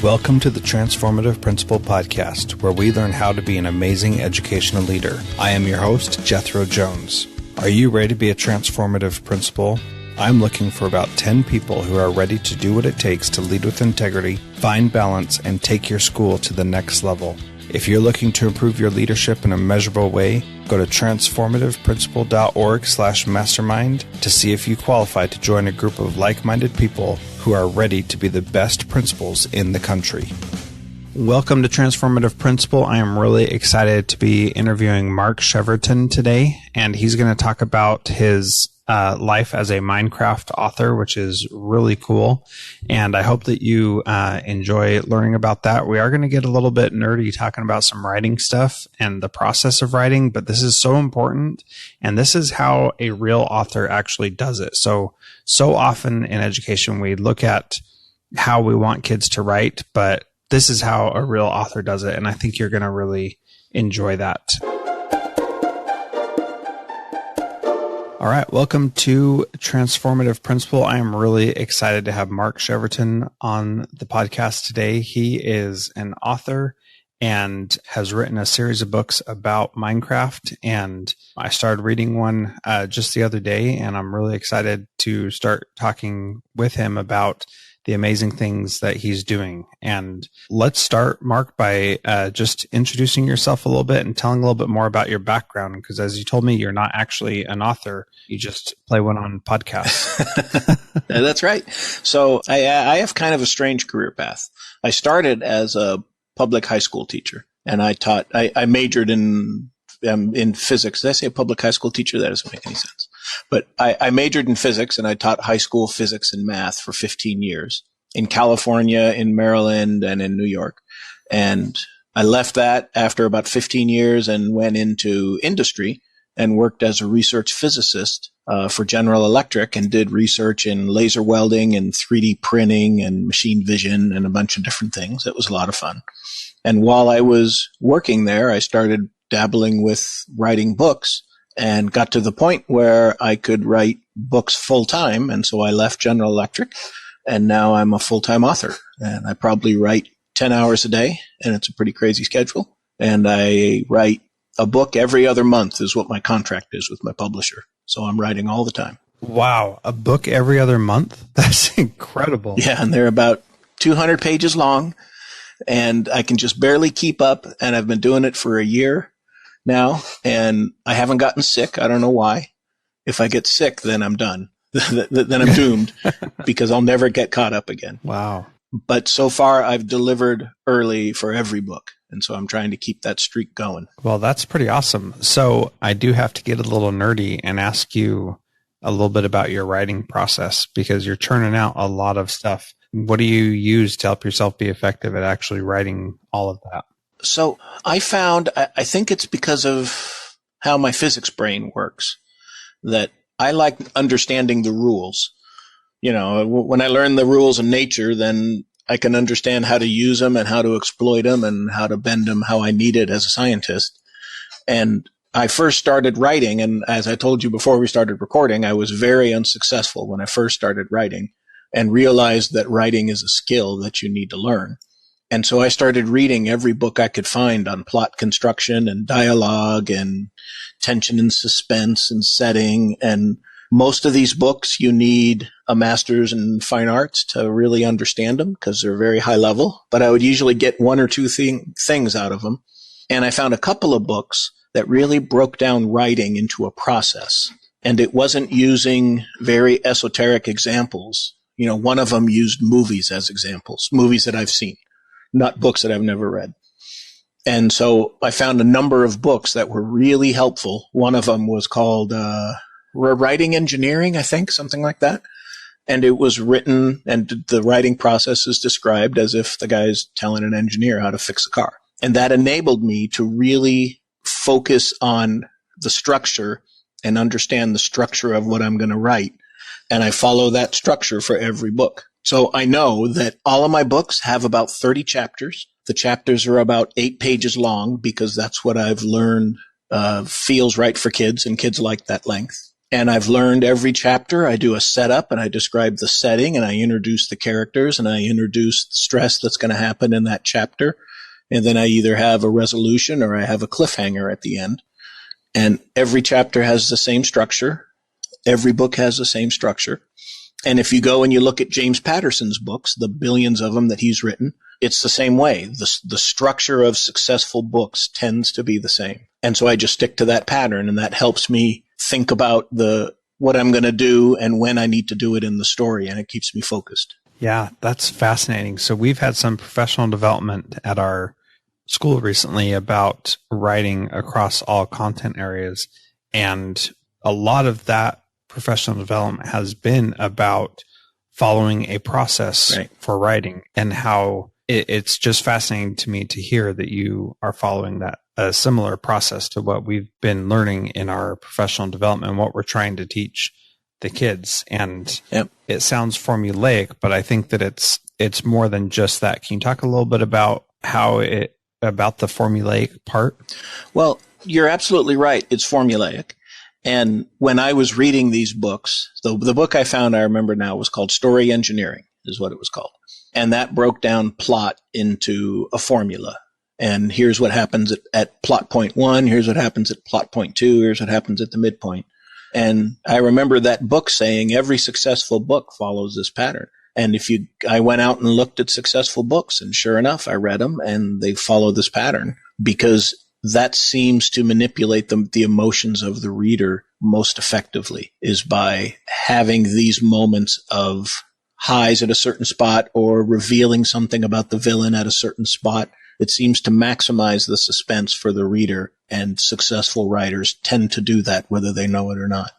Welcome to the Transformative Principal podcast, where we learn how to be an amazing educational leader. I am your host, Jethro Jones. Are you ready to be a transformative principal? I'm looking for about 10 people who are ready to do what it takes to lead with integrity, find balance, and take your school to the next level. If you're looking to improve your leadership in a measurable way, go to transformativeprincipal.org/mastermind to see if you qualify to join a group of like-minded people who are ready to be the best principals in the country. Welcome to Transformative Principal. I am really excited to be interviewing Mark Cheverton today, and he's going to talk about his life as a Minecraft author, which is really cool. And I hope that you enjoy learning about that. We are going to get a little bit nerdy talking about some writing stuff and the process of writing, but this is so important. And this is how a real author actually does it. So often in education, we look at how we want kids to write, but this is how a real author does it. And I think you're going to really enjoy that. All right, welcome to Transformative Principal. I am really excited to have Mark Cheverton on the podcast today. He is an author and has written a series of books about Minecraft. And I started reading one just the other day, and I'm really excited to start talking with him about the amazing things that he's doing. And let's start, Mark, by just introducing yourself a little bit and telling a little bit more about your background. Because as you told me, you're not actually an author. You just play one on podcasts. That's right. So I have kind of a strange career path. I started as a public high school teacher, and I majored in physics. Did I say a public high school teacher? That doesn't make any sense. But I majored in physics, and I taught high school physics and math for 15 years in California, in Maryland, and in New York. And I left that after about 15 years and went into industry and worked as a research physicist for General Electric, and did research in laser welding and 3D printing and machine vision and a bunch of different things. It was a lot of fun. And while I was working there, I started dabbling with writing books, and got to the point where I could write books full time. And so I left General Electric, and now I'm a full-time author, and I probably write 10 hours a day, and it's a pretty crazy schedule. And I write a book every other month is what my contract is with my publisher. So I'm writing all the time. Wow. A book every other month? That's incredible. Yeah. And they're about 200 pages long, and I can just barely keep up. And I've been doing it for a year now, and I haven't gotten sick. I don't know why. If I get sick, then I'm done. Then I'm doomed because I'll never get caught up again. Wow. But so far, I've delivered early for every book. And so I'm trying to keep that streak going. Well, that's pretty awesome. So I do have to get a little nerdy and ask you a little bit about your writing process, because you're churning out a lot of stuff. What do you use to help yourself be effective at actually writing all of that? So I found, I think it's because of how my physics brain works, that I like understanding the rules. You know, when I learn the rules of nature, then I can understand how to use them and how to exploit them and how to bend them how I need it as a scientist. And I first started writing, and as I told you before we started recording, I was very unsuccessful when I first started writing, and realized that writing is a skill that you need to learn. And so I started reading every book I could find on plot construction and dialogue and tension and suspense and setting. And most of these books, you need a master's in fine arts to really understand them, because they're very high level. But I would usually get one or two things out of them. And I found a couple of books that really broke down writing into a process. And it wasn't using very esoteric examples. You know, one of them used movies as examples, movies that I've seen, not books that I've never read. And so I found a number of books that were really helpful. One of them was called Writing Engineering, I think, something like that. And it was written, and the writing process is described as if the guy's telling an engineer how to fix a car. And that enabled me to really focus on the structure and understand the structure of what I'm going to write. And I follow that structure for every book. So I know that all of my books have about 30 chapters. The chapters are about 8 pages long, because that's what I've learned feels right for kids, and kids like that length. And I've learned every chapter. I do a setup and I describe the setting and I introduce the characters and I introduce the stress that's going to happen in that chapter. And then I either have a resolution or I have a cliffhanger at the end. And every chapter has the same structure. Every book has the same structure. And if you go and you look at James Patterson's books, the billions of them that he's written, it's the same way. The structure of successful books tends to be the same. And so I just stick to that pattern, and that helps me think about what I'm going to do and when I need to do it in the story, and it keeps me focused. Yeah, that's fascinating. So we've had some professional development at our school recently about writing across all content areas. And a lot of that professional development has been about following a process for writing, and how it's just fascinating to me to hear that you are following that a similar process to what we've been learning in our professional development and what we're trying to teach the kids. And it sounds formulaic, but I think that it's more than just that. Can you talk a little bit about about the formulaic part? Well, you're absolutely right. It's formulaic. And when I was reading these books, the book I found, I remember now, was called Story Engineering, is what it was called. And that broke down plot into a formula. And here's what happens at plot point 1. Here's what happens at plot point 2. Here's what happens at the midpoint. And I remember that book saying every successful book follows this pattern. And I went out and looked at successful books, and sure enough, I read them and they follow this pattern, because that seems to manipulate the emotions of the reader most effectively, is by having these moments of highs at a certain spot or revealing something about the villain at a certain spot. It seems to maximize the suspense for the reader, and successful writers tend to do that whether they know it or not.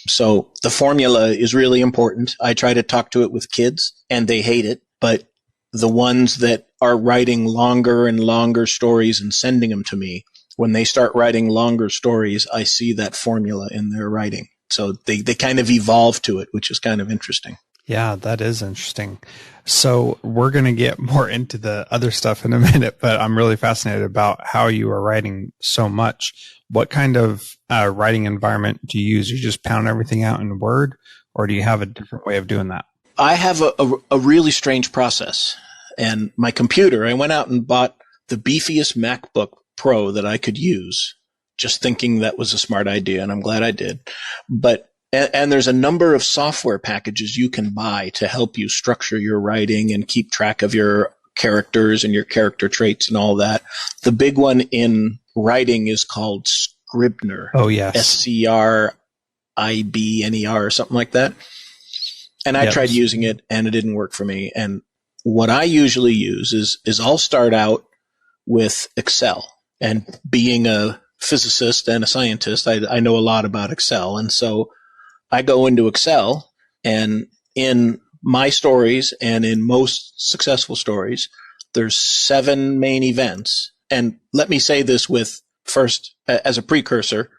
So the formula is really important. I try to talk to it with kids, and they hate it, but the ones that are writing longer and longer stories and sending them to me, when they start writing longer stories, I see that formula in their writing. So they kind of evolve to it, which is kind of interesting. Yeah, that is interesting. So we're going to get more into the other stuff in a minute, but I'm really fascinated about how you are writing so much. What kind of writing environment do you use? You just pound everything out in Word, or do you have a different way of doing that? I have a really strange process. And my computer, I went out and bought the beefiest MacBook Pro that I could use, just thinking that was a smart idea, and I'm glad I did. And there's a number of software packages you can buy to help you structure your writing and keep track of your characters and your character traits and all that. The big one in writing is called Scribner. Oh, yes. Scribner or something like that. And I tried using it, and it didn't work for me. And what I usually use is I'll start out with Excel. And being a physicist and a scientist, I know a lot about Excel. And so I go into Excel, and in my stories and in most successful stories, there's 7 main events. And let me say this first, as a precursor,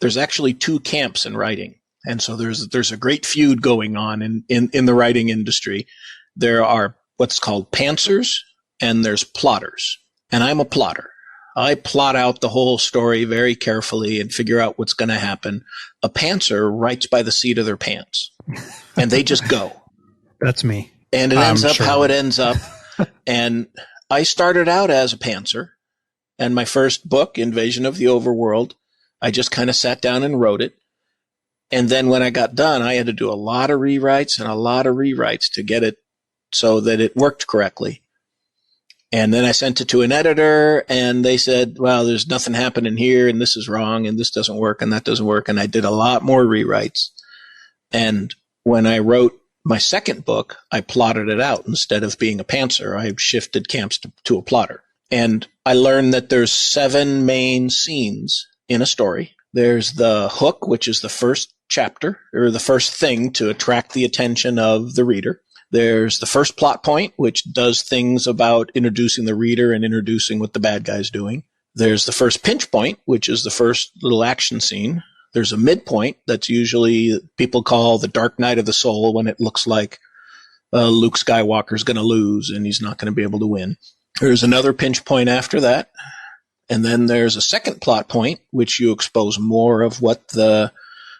there's actually 2 camps in writing. And so there's a great feud going on in the writing industry. There are what's called pantsers, and there's plotters. And I'm a plotter. I plot out the whole story very carefully and figure out what's going to happen. A pantser writes by the seat of their pants, and they just go. That's me. And it ends up how it ends up. And I started out as a pantser, and my first book, Invasion of the Overworld, I just kind of sat down and wrote it. And then when I got done, I had to do a lot of rewrites to get it so that it worked correctly. And then I sent it to an editor, and they said, well, there's nothing happening here, and this is wrong, and this doesn't work, and that doesn't work. And I did a lot more rewrites. And when I wrote my second book, I plotted it out. Instead of being a pantser, I shifted camps to a plotter. And I learned that there's 7 main scenes in a story. There's the hook, which is the first chapter, or the first thing to attract the attention of the reader. There's the first plot point, which does things about introducing the reader and introducing what the bad guy's doing. There's the first pinch point, which is the first little action scene. There's a midpoint that's usually people call the dark night of the soul, when it looks like Luke Skywalker's going to lose and he's not going to be able to win. There's another pinch point after that. And then there's a second plot point, which you expose more of what the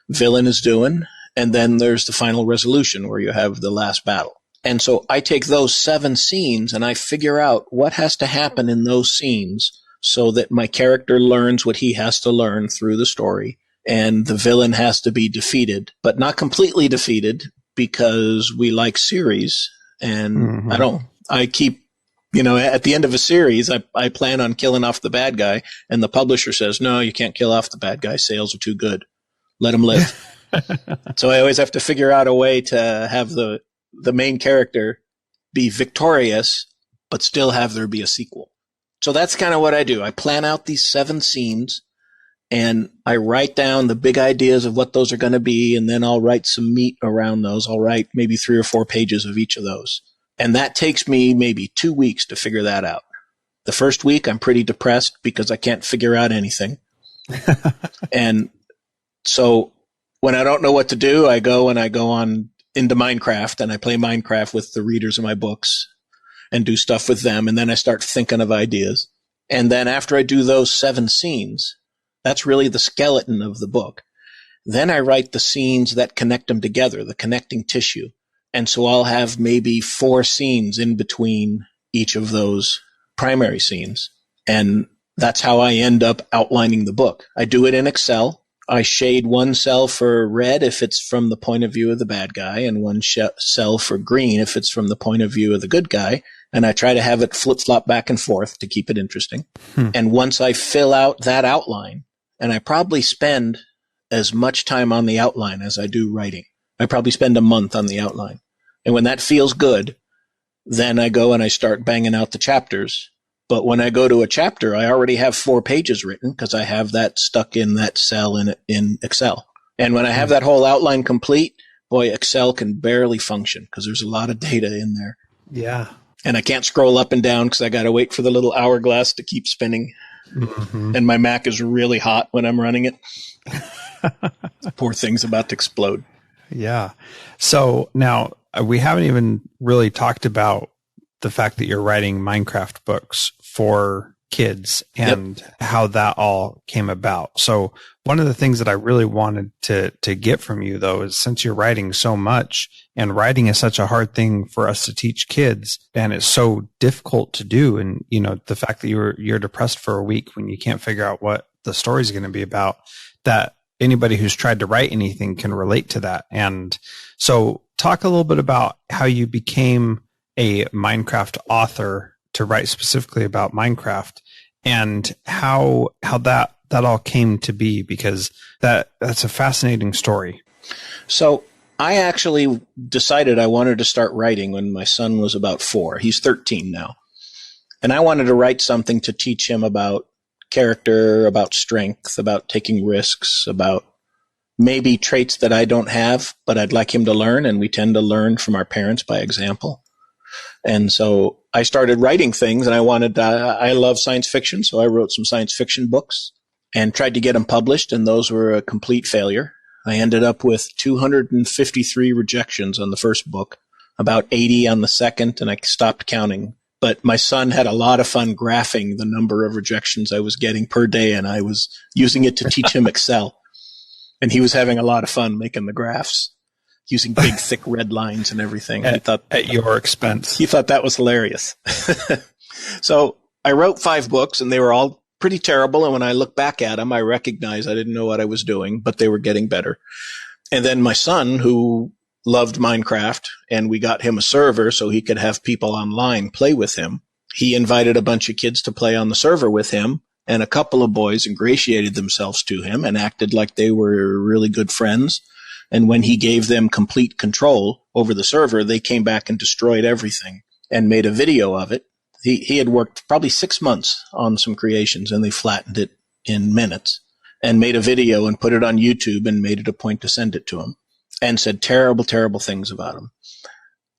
villain is doing. And then there's the final resolution where you have the last battle. And so I take those 7 scenes and I figure out what has to happen in those scenes so that my character learns what he has to learn through the story. And the villain has to be defeated, but not completely defeated, because we like series. And I keep, at the end of a series, I plan on killing off the bad guy. And the publisher says, no, you can't kill off the bad guy. Sales are too good. Let him live. So I always have to figure out a way to have the main character be victorious, but still have there be a sequel. So that's kind of what I do. I plan out these 7 scenes and I write down the big ideas of what those are going to be. And then I'll write some meat around those. I'll write maybe 3 or 4 pages of each of those. And that takes me maybe 2 weeks to figure that out. The first week, I'm pretty depressed because I can't figure out anything. And so when I don't know what to do, I go on into Minecraft and I play Minecraft with the readers of my books and do stuff with them. And then I start thinking of ideas. And then after I do those 7 scenes, that's really the skeleton of the book. Then I write the scenes that connect them together, the connecting tissue. And so I'll have maybe 4 scenes in between each of those primary scenes. And that's how I end up outlining the book. I do it in Excel. I shade one cell for red if it's from the point of view of the bad guy, and one cell for green if it's from the point of view of the good guy. And I try to have it flip-flop back and forth to keep it interesting. And once I fill out that outline, and I probably spend as much time on the outline as I do writing. I probably spend a month on the outline. And when that feels good, then I go and I start banging out the chapters. But when I go to a chapter, I already have 4 pages written because I have that stuck in that cell in Excel. And when I have that whole outline complete, boy, Excel can barely function because there's a lot of data in there. Yeah. And I can't scroll up and down because I got to wait for the little hourglass to keep spinning. And my Mac is really hot when I'm running it. Poor thing's about to explode. Yeah. So now we haven't even really talked about the fact that you're writing Minecraft books for kids and how that all came about. So one of the things that I really wanted to get from you, though, is since you're writing so much, and writing is such a hard thing for us to teach kids, and it's so difficult to do. And, the fact that you're depressed for a week when you can't figure out what the story is going to be about, that anybody who's tried to write anything can relate to that. And so talk a little bit about how you became a Minecraft author to write specifically about Minecraft, and how that all came to be, because that's a fascinating story. So I actually decided I wanted to start writing when my son was about 4. He's 13 now. And I wanted to write something to teach him about character, about strength, about taking risks, about maybe traits that I don't have, but I'd like him to learn. And we tend to learn from our parents by example. And so I started writing things, and I love science fiction. So I wrote some science fiction books and tried to get them published. And those were a complete failure. I ended up with 253 rejections on the first book, about 80 on the second, and I stopped counting. But my son had a lot of fun graphing the number of rejections I was getting per day, and I was using it to teach him Excel. And he was having a lot of fun making the graphs, using big, thick red lines and everything. At your expense. He thought that was hilarious. So I wrote 5 books, and they were all pretty terrible. And when I look back at them, I recognize I didn't know what I was doing, but they were getting better. And then my son, who loved Minecraft, and we got him a server so he could have people online play with him. He invited a bunch of kids to play on the server with him, and a couple of boys ingratiated themselves to him and acted like they were really good friends. And when he gave them complete control over the server, they came back and destroyed everything and made a video of it. He had worked probably 6 months on some creations, and they flattened it in minutes and made a video and put it on YouTube and made it a point to send it to him and said terrible, terrible things about him.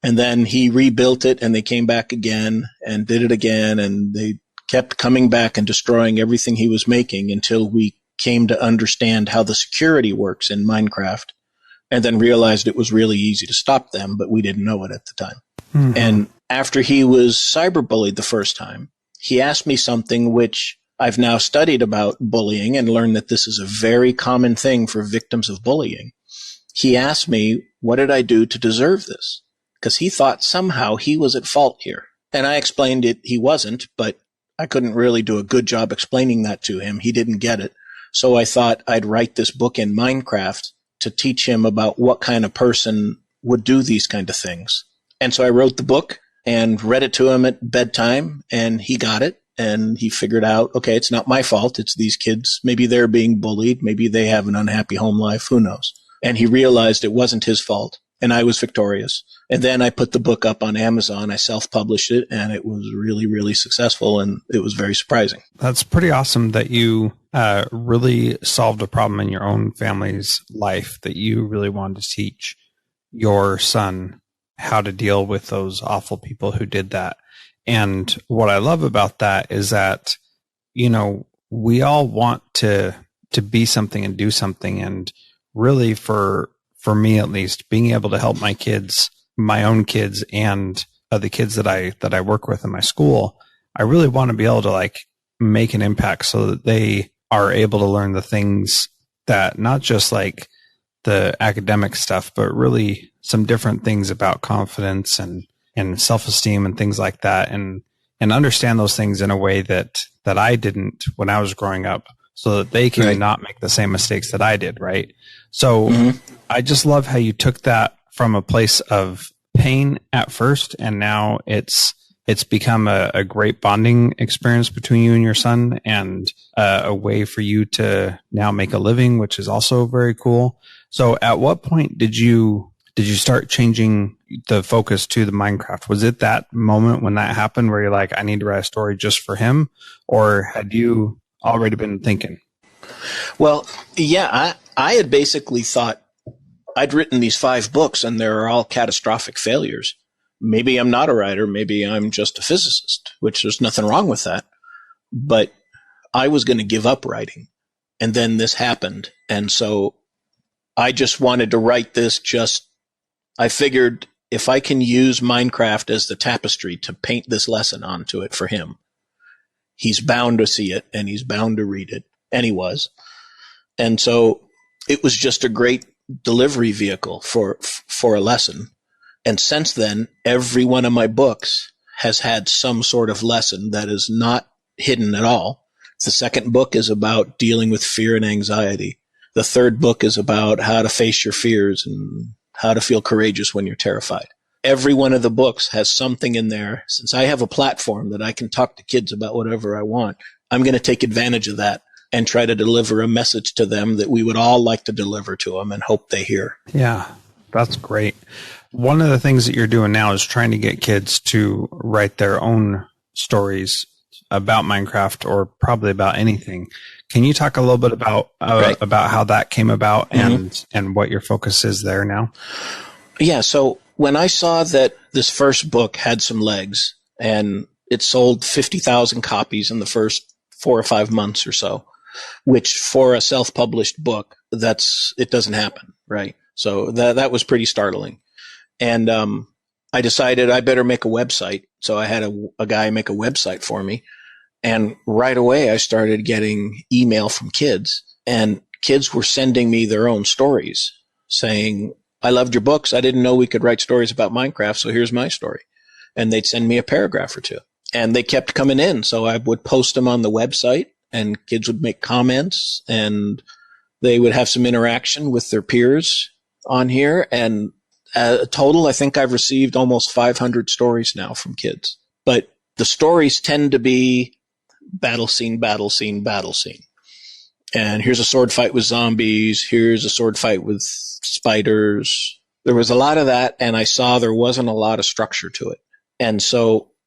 And then he rebuilt it, and they came back again and did it again, and they kept coming back and destroying everything he was making until we came to understand how the security works in Minecraft, and then realized it was really easy to stop them, but we didn't know it at the time. And after he was cyberbullied the first time, he asked me something which I've now studied about bullying and learned that this is a very common thing for victims of bullying. He asked me, what did I do to deserve this? Because he thought somehow he was at fault here. And I explained it, he wasn't, but I couldn't really do a good job explaining that to him. He didn't get it. So I thought I'd write this book in Minecraft to teach him about what kind of person would do these kind of things. And so I wrote the book and read it to him at bedtime, and he got it. And he figured out, okay, it's not my fault. It's these kids. Maybe they're being bullied. Maybe they have an unhappy home life. Who knows? And he realized it wasn't his fault, and I was victorious. And then I put the book up on Amazon. I self-published it, and it was really, really successful, and it was very surprising. That's pretty awesome that you really solved a problem in your own family's life, that you really wanted to teach your son how to deal with those awful people who did that. And what I love about that is that, you know, we all want to be something and do something. And really for me, at least, being able to help my kids, my own kids, and the kids that I work with in my school, I really want to be able to like make an impact so that they are able to learn the things that, not just like the academic stuff, but really some different things about confidence and self-esteem and things like that, and understand those things in a way that I didn't when I was growing up, so that they can not make the same mistakes that I did. Right. So I just love how you took that from a place of pain at first, and now it's become a great bonding experience between you and your son, and a way for you to now make a living, which is also very cool. So at what point did you start changing the focus to the Minecraft? Was it that moment when that happened where you're like, I need to write a story just for him? Or had you already been thinking? Well, yeah, I had basically thought I'd written these 5 books and they're all catastrophic failures. Maybe I'm not a writer. Maybe I'm just a physicist, which there's nothing wrong with that. But I was going to give up writing. And then this happened. And so I just wanted to write this. I figured if I can use Minecraft as the tapestry to paint this lesson onto it for him, he's bound to see it and he's bound to read it. And he was. And so it was just a great delivery vehicle for a lesson. And since then, every one of my books has had some sort of lesson that is not hidden at all. The second book is about dealing with fear and anxiety. The third book is about how to face your fears and how to feel courageous when you're terrified. Every one of the books has something in there. Since I have a platform that I can talk to kids about whatever I want, I'm going to take advantage of that and try to deliver a message to them that we would all like to deliver to them and hope they hear. Yeah, that's great. One of the things that you're doing now is trying to get kids to write their own stories about Minecraft, or probably about anything. Can you talk a little bit about how that came about and what your focus is there now? Yeah. So when I saw that this first book had some legs and it sold 50,000 copies in the first 4 or 5 months or so, which for a self-published book, it doesn't happen. Right. So that was pretty startling. And, I decided I better make a website. So I had a guy make a website for me. And right away, I started getting email from kids, and kids were sending me their own stories saying, I loved your books. I didn't know we could write stories about Minecraft. So here's my story. And they'd send me a paragraph or two, and they kept coming in. So I would post them on the website, and kids would make comments, and they would have some interaction with their peers on here. And total, I think I've received almost 500 stories now from kids. But the stories tend to be battle scene, battle scene, battle scene. And here's a sword fight with zombies. Here's a sword fight with spiders. There was a lot of that, and I saw there wasn't a lot of structure to it. And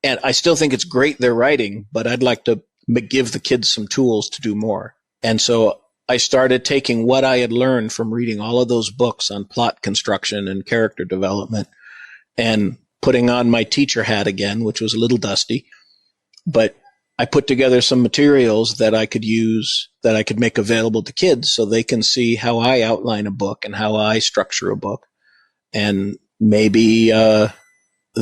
I still think it's great they're writing, but I'd like to give the kids some tools to do more. And so I started taking what I had learned from reading all of those books on plot construction and character development and putting on my teacher hat again, which was a little dusty. But I put together some materials that I could use, that I could make available to kids so they can see how I outline a book and how I structure a book. And maybe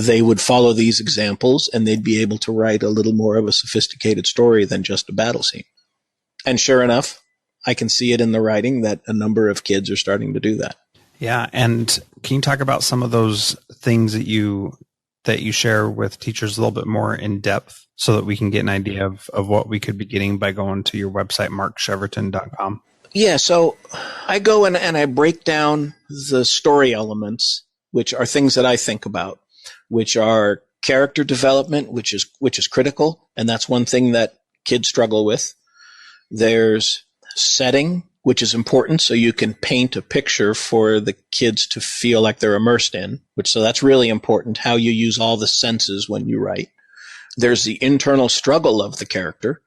they would follow these examples and they'd be able to write a little more of a sophisticated story than just a battle scene. And sure enough, I can see it in the writing that a number of kids are starting to do that. Yeah. And can you talk about some of those things that you share with teachers a little bit more in depth so that we can get an idea of what we could be getting by going to your website, markcheverton.com? Yeah. So I go and I break down the story elements, which are things that I think about, which are character development, which is critical. And that's one thing that kids struggle with. There's setting, which is important, so you can paint a picture for the kids to feel like they're immersed in, so that's really important, how you use all the senses when you write. There's the internal struggle of the character,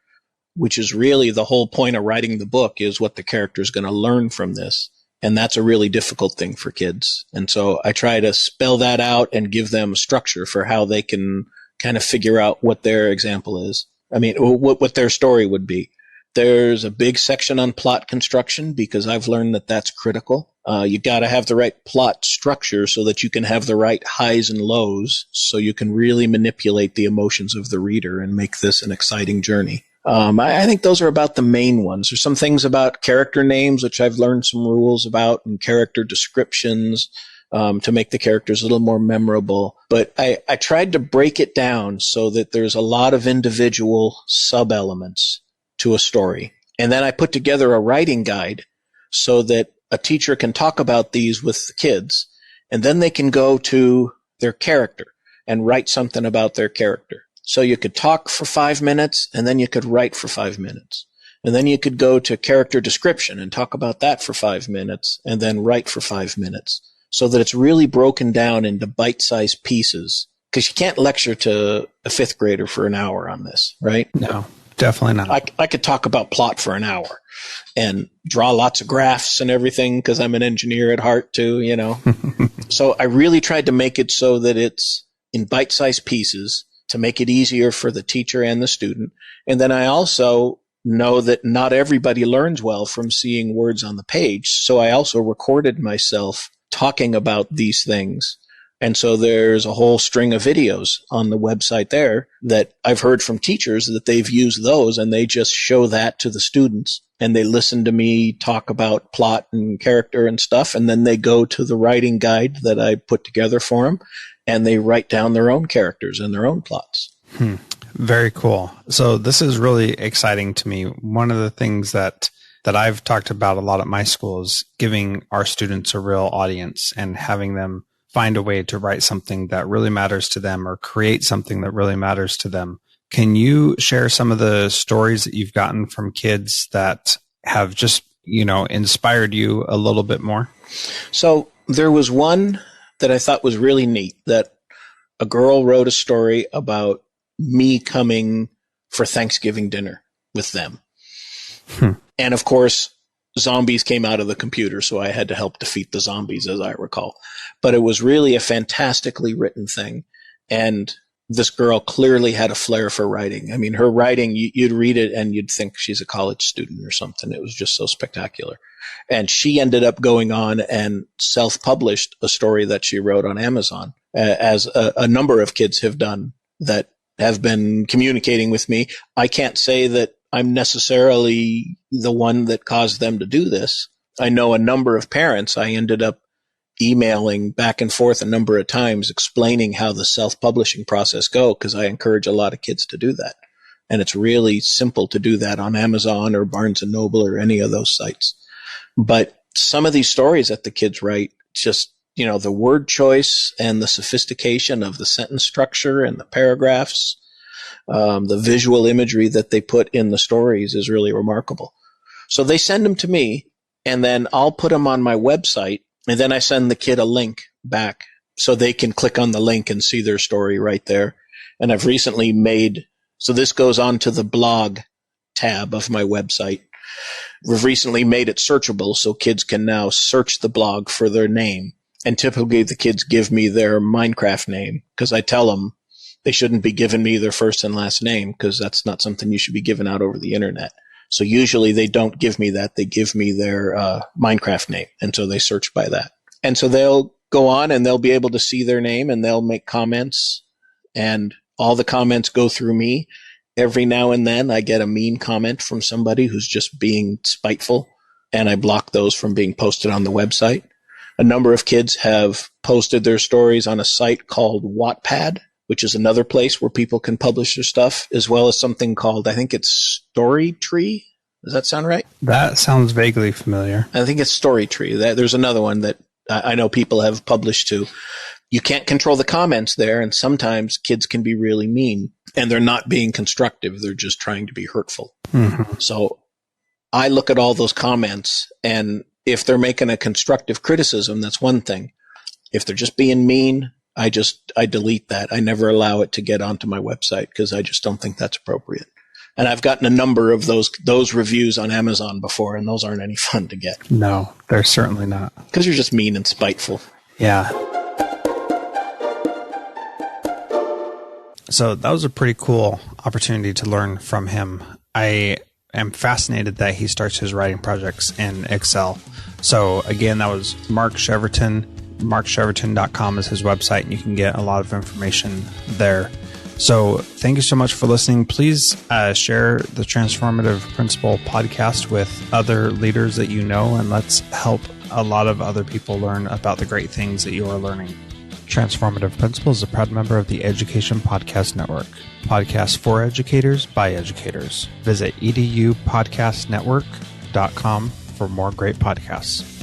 which is really the whole point of writing the book, is what the character is going to learn from this. And that's a really difficult thing for kids. And so I try to spell that out and give them structure for how they can kind of figure out what their example is. I mean, what their story would be. There's a big section on plot construction because I've learned that that's critical. You got to have the right plot structure so that you can have the right highs and lows, so you can really manipulate the emotions of the reader and make this an exciting journey. I think those are about the main ones. There's some things about character names, which I've learned some rules about, and character descriptions to make the characters a little more memorable. But I tried to break it down so that there's a lot of individual sub-elements to a story. And then I put together a writing guide so that a teacher can talk about these with the kids, and then they can go to their character and write something about their character. So you could talk for 5 minutes, and then you could write for 5 minutes. And then you could go to character description and talk about that for 5 minutes, and then write for 5 minutes, so that it's really broken down into bite-sized pieces. Because you can't lecture to a 5th grader for an hour on this, right? No. Definitely not. I could talk about plot for an hour and draw lots of graphs and everything because I'm an engineer at heart too, you know. So I really tried to make it so that it's in bite-sized pieces to make it easier for the teacher and the student. And then I also know that not everybody learns well from seeing words on the page. So I also recorded myself talking about these things. And so there's a whole string of videos on the website there that I've heard from teachers that they've used those, and they just show that to the students and they listen to me talk about plot and character and stuff. And then they go to the writing guide that I put together for them and they write down their own characters and their own plots. Very cool. So this is really exciting to me. One of the things that I've talked about a lot at my school is giving our students a real audience and having them find a way to write something that really matters to them or create something that really matters to them. Can you share some of the stories that you've gotten from kids that have just, inspired you a little bit more? So there was one that I thought was really neat, that a girl wrote a story about me coming for Thanksgiving dinner with them. And of course, zombies came out of the computer, so I had to help defeat the zombies, as I recall. But it was really a fantastically written thing. And this girl clearly had a flair for writing. I mean, her writing, you'd read it and you'd think she's a college student or something. It was just so spectacular. And she ended up going on and self-published a story that she wrote on Amazon, as a number of kids have done that have been communicating with me. I can't say that I'm necessarily the one that caused them to do this. I know a number of parents I ended up emailing back and forth a number of times explaining how the self-publishing process go, because I encourage a lot of kids to do that. And it's really simple to do that on Amazon or Barnes & Noble or any of those sites. But some of these stories that the kids write, just, the word choice and the sophistication of the sentence structure and the paragraphs, the visual imagery that they put in the stories is really remarkable. So they send them to me, and then I'll put them on my website, and then I send the kid a link back so they can click on the link and see their story right there. And I've recently so this goes on to the blog tab of my website. We've recently made it searchable so kids can now search the blog for their name. And typically the kids give me their Minecraft name, because I tell them they shouldn't be giving me their first and last name, because that's not something you should be giving out over the internet. So usually they don't give me that. They give me their Minecraft name. And so they search by that. And so they'll go on and they'll be able to see their name and they'll make comments, and all the comments go through me. Every now and then I get a mean comment from somebody who's just being spiteful, and I block those from being posted on the website. A number of kids have posted their stories on a site called Wattpad, which is another place where people can publish their stuff, as well as something called, I think it's Storytree. Does that sound right? That sounds vaguely familiar. I think it's Storytree. There's another one that I know people have published to. You can't control the comments there, and sometimes kids can be really mean, and they're not being constructive. They're just trying to be hurtful. Mm-hmm. So I look at all those comments, and if they're making a constructive criticism, that's one thing. If they're just being mean, I delete that. I never allow it to get onto my website because I just don't think that's appropriate. And I've gotten a number of those reviews on Amazon before, and those aren't any fun to get. No, they're certainly not. Because you're just mean and spiteful. Yeah. So that was a pretty cool opportunity to learn from him. I am fascinated that he starts his writing projects in Excel. So again, that was Mark Cheverton. MarkCheverton.com is his website, and you can get a lot of information there. So thank you so much for listening. Please share the Transformative Principal podcast with other leaders that you know, and let's help a lot of other people learn about the great things that you are learning. Transformative Principal is a proud member of the Education Podcast Network. Podcasts for educators by educators. Visit edupodcastnetwork.com for more great podcasts.